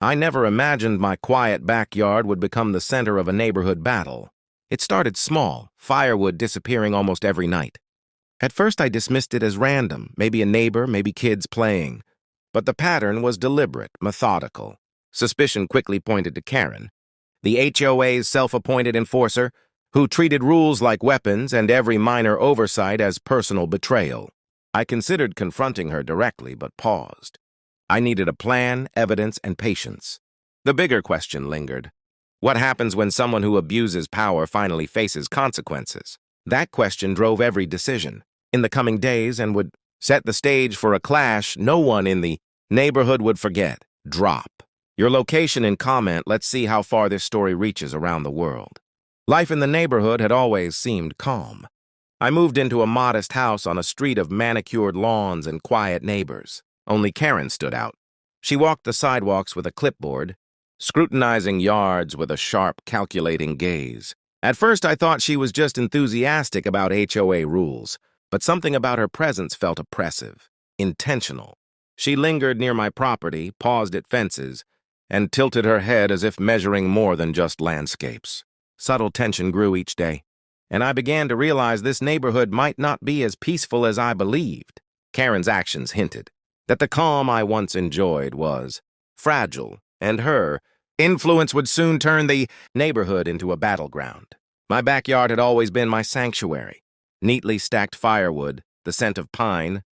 I never imagined my quiet backyard would become the center of a neighborhood battle. It started small, firewood disappearing almost every night. At first I dismissed it as random, maybe a neighbor, maybe kids playing. But the pattern was deliberate, methodical. Suspicion quickly pointed to Karen, the HOA's self-appointed enforcer, who treated rules like weapons and every minor oversight as personal betrayal. I considered confronting her directly, but paused. I needed a plan, evidence, and patience. The bigger question lingered. What happens when someone who abuses power finally faces consequences? That question drove every decision in the coming days and would set the stage for a clash no one in the neighborhood would forget. Drop your location and comment. Let's see how far this story reaches around the world. Life in the neighborhood had always seemed calm. I moved into a modest house on a street of manicured lawns and quiet neighbors. Only Karen stood out. She walked the sidewalks with a clipboard, scrutinizing yards with a sharp, calculating gaze. At first, I thought she was just enthusiastic about HOA rules, but something about her presence felt oppressive, intentional. She lingered near my property, paused at fences, and tilted her head as if measuring more than just landscapes. Subtle tension grew each day, and I began to realize this neighborhood might not be as peaceful as I believed. Karen's actions hinted that the calm I once enjoyed was fragile, and her influence would soon turn the neighborhood into a battleground. My backyard had always been my sanctuary. Neatly stacked firewood, the scent of pine,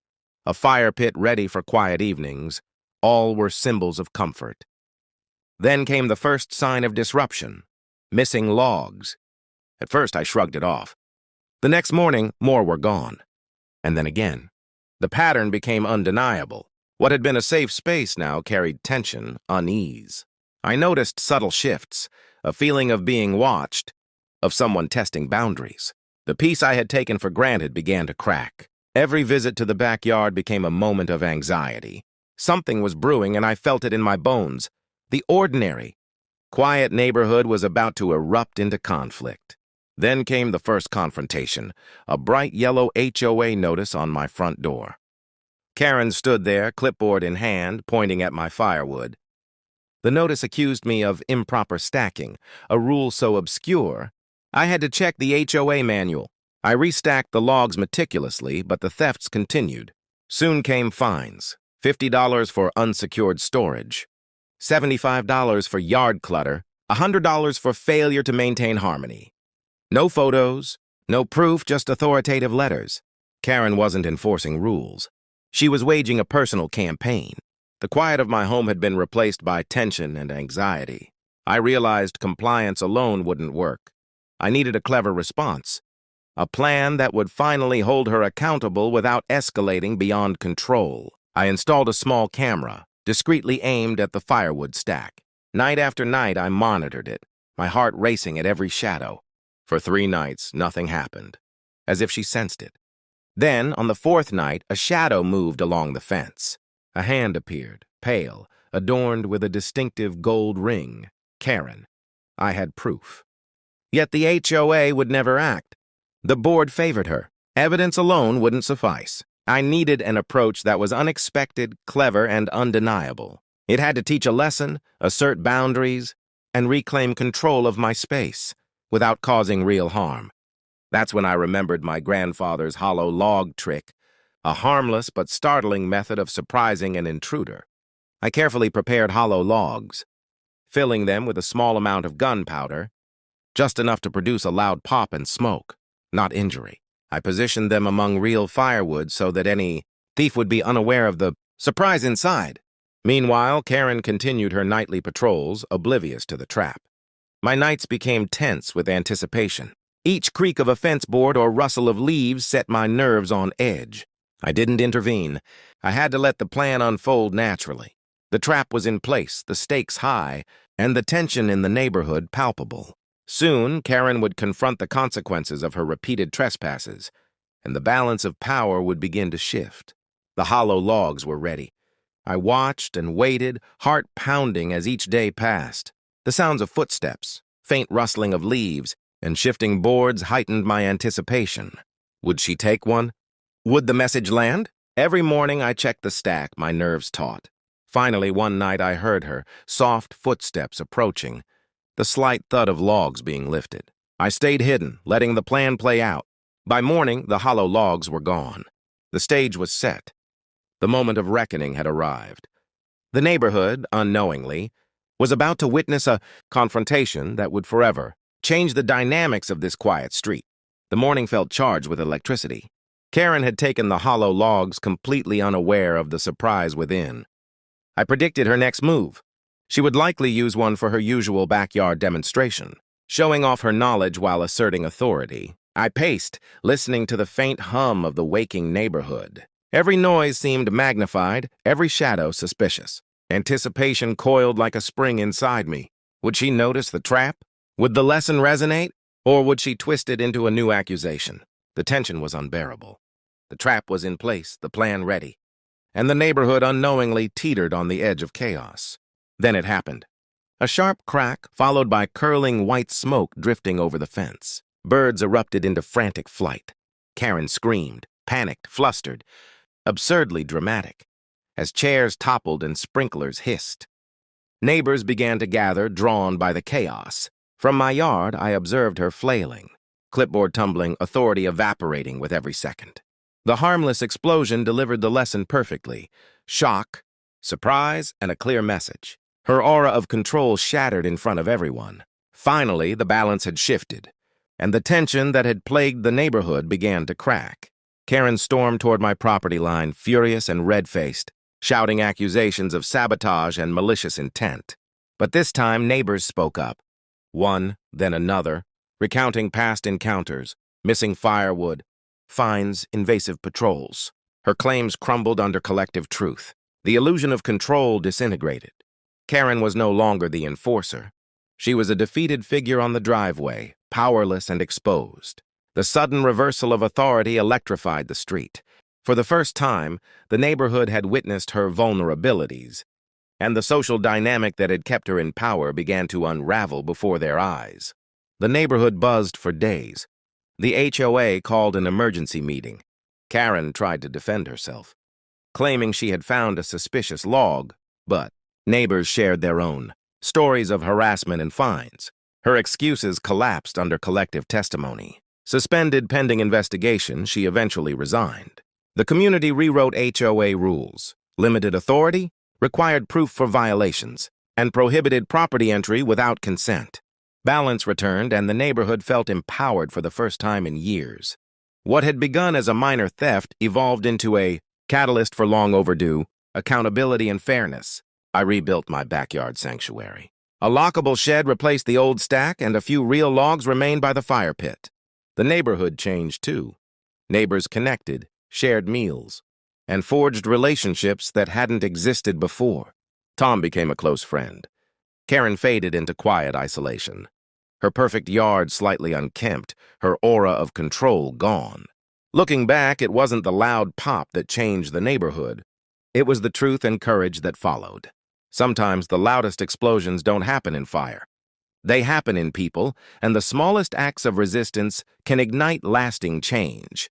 a fire pit ready for quiet evenings, all were symbols of comfort. Then came the first sign of disruption, missing logs. At first, I shrugged it off. The next morning, more were gone. And then again. The pattern became undeniable. What had been a safe space now carried tension, unease. I noticed subtle shifts, a feeling of being watched, of someone testing boundaries. The peace I had taken for granted began to crack. Every visit to the backyard became a moment of anxiety. Something was brewing, and I felt it in my bones. The ordinary, quiet neighborhood was about to erupt into conflict. Then came the first confrontation, a bright yellow HOA notice on my front door. Karen stood there, clipboard in hand, pointing at my firewood. The notice accused me of improper stacking, a rule so obscure, I had to check the HOA manual. I restacked the logs meticulously, but the thefts continued. Soon came fines, $50 for unsecured storage, $75 for yard clutter, $100 for failure to maintain harmony. No photos, no proof, just authoritative letters. Karen wasn't enforcing rules. She was waging a personal campaign. The quiet of my home had been replaced by tension and anxiety. I realized compliance alone wouldn't work. I needed a clever response, a plan that would finally hold her accountable without escalating beyond control. I installed a small camera, discreetly aimed at the firewood stack. Night after night, I monitored it, my heart racing at every shadow. For 3 nights, nothing happened, as if she sensed it. Then, on the 4th night, a shadow moved along the fence. A hand appeared, pale, adorned with a distinctive gold ring. Karen. I had proof. Yet the HOA would never act. The board favored her. Evidence alone wouldn't suffice. I needed an approach that was unexpected, clever, and undeniable. It had to teach a lesson, assert boundaries, and reclaim control of my space, without causing real harm. That's when I remembered my grandfather's hollow log trick, a harmless but startling method of surprising an intruder. I carefully prepared hollow logs, filling them with a small amount of gunpowder, just enough to produce a loud pop and smoke, not injury. I positioned them among real firewood so that any thief would be unaware of the surprise inside. Meanwhile, Karen continued her nightly patrols, oblivious to the trap. My nights became tense with anticipation. Each creak of a fence board or rustle of leaves set my nerves on edge. I didn't intervene. I had to let the plan unfold naturally. The trap was in place, the stakes high, and the tension in the neighborhood palpable. Soon, Karen would confront the consequences of her repeated trespasses, and the balance of power would begin to shift. The hollow logs were ready. I watched and waited, heart pounding as each day passed. The sounds of footsteps, faint rustling of leaves, and shifting boards heightened my anticipation. Would she take one? Would the message land? Every morning I checked the stack, my nerves taut. Finally, one night I heard her, soft footsteps approaching, the slight thud of logs being lifted. I stayed hidden, letting the plan play out. By morning, the hollow logs were gone. The stage was set. The moment of reckoning had arrived. The neighborhood, unknowingly, was about to witness a confrontation that would forever change the dynamics of this quiet street. The morning felt charged with electricity. Karen had taken the hollow logs completely unaware of the surprise within. I predicted her next move. She would likely use one for her usual backyard demonstration, showing off her knowledge while asserting authority. I paced, listening to the faint hum of the waking neighborhood. Every noise seemed magnified, every shadow suspicious. Anticipation coiled like a spring inside me. Would she notice the trap? Would the lesson resonate? Or would she twist it into a new accusation? The tension was unbearable. The trap was in place, the plan ready, and the neighborhood unknowingly teetered on the edge of chaos. Then it happened. A sharp crack, followed by curling white smoke drifting over the fence. Birds erupted into frantic flight. Karen screamed, panicked, flustered, absurdly dramatic, as chairs toppled and sprinklers hissed. Neighbors began to gather, drawn by the chaos. From my yard, I observed her flailing, clipboard tumbling, authority evaporating with every second. The harmless explosion delivered the lesson perfectly. Shock, surprise, and a clear message. Her aura of control shattered in front of everyone. Finally, the balance had shifted, and the tension that had plagued the neighborhood began to crack. Karen stormed toward my property line, furious and red-faced, shouting accusations of sabotage and malicious intent. But this time, neighbors spoke up. One, then another, recounting past encounters, missing firewood, fines, invasive patrols. Her claims crumbled under collective truth. The illusion of control disintegrated. Karen was no longer the enforcer. She was a defeated figure on the driveway, powerless and exposed. The sudden reversal of authority electrified the street. For the first time, the neighborhood had witnessed her vulnerabilities, and the social dynamic that had kept her in power began to unravel before their eyes. The neighborhood buzzed for days. The HOA called an emergency meeting. Karen tried to defend herself, claiming she had found a suspicious log, but neighbors shared their own stories of harassment and fines. Her excuses collapsed under collective testimony. Suspended pending investigation, she eventually resigned. The community rewrote HOA rules, limited authority, required proof for violations, and prohibited property entry without consent. Balance returned, and the neighborhood felt empowered for the first time in years. What had begun as a minor theft evolved into a catalyst for long overdue accountability and fairness. I rebuilt my backyard sanctuary. A lockable shed replaced the old stack, and a few real logs remained by the fire pit. The neighborhood changed too. Neighbors connected, shared meals, and forged relationships that hadn't existed before. Tom became a close friend. Karen faded into quiet isolation. Her perfect yard slightly unkempt, her aura of control gone. Looking back, it wasn't the loud pop that changed the neighborhood. It was the truth and courage that followed. Sometimes the loudest explosions don't happen in fire. They happen in people, and the smallest acts of resistance can ignite lasting change.